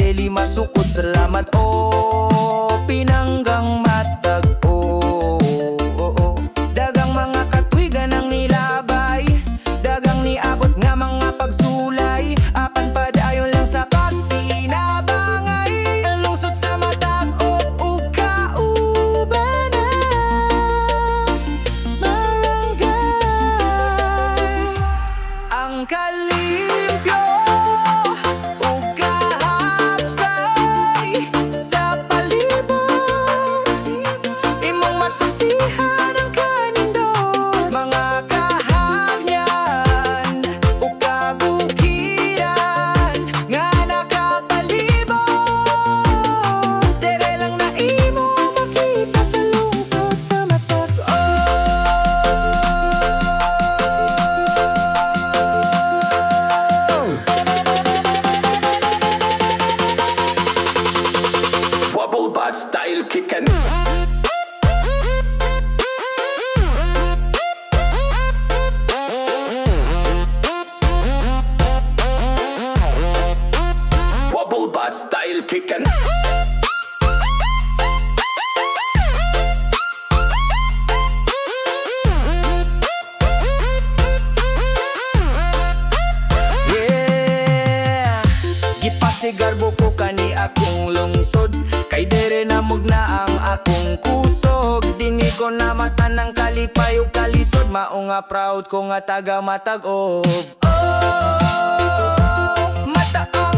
deli masukod. Salamat pinanggang matag dagang mga katwigan ang nilabay, dagang niabot nga mga pagsulay. Apan padayon lang sa pagtinabangay, lungsod sa matag ug kaubanan barangay. Ang kalimpyo ug kahapsay sa palibot, imong masaksihan ang kanindot. Mga kahangyan ug kabukiran nga nakapalibot, dere lang na imo makita sa lungsod sa matag Wobble bad style kicking. Wobble bad style kicking. Yeah, gipasigar buko kani akong lungsod, kay dere namog na ang akong kusog. Dingi ko na mata ng kalipay ug kalisod, mao nga proud ko nga taga Matag-Ob. Mataang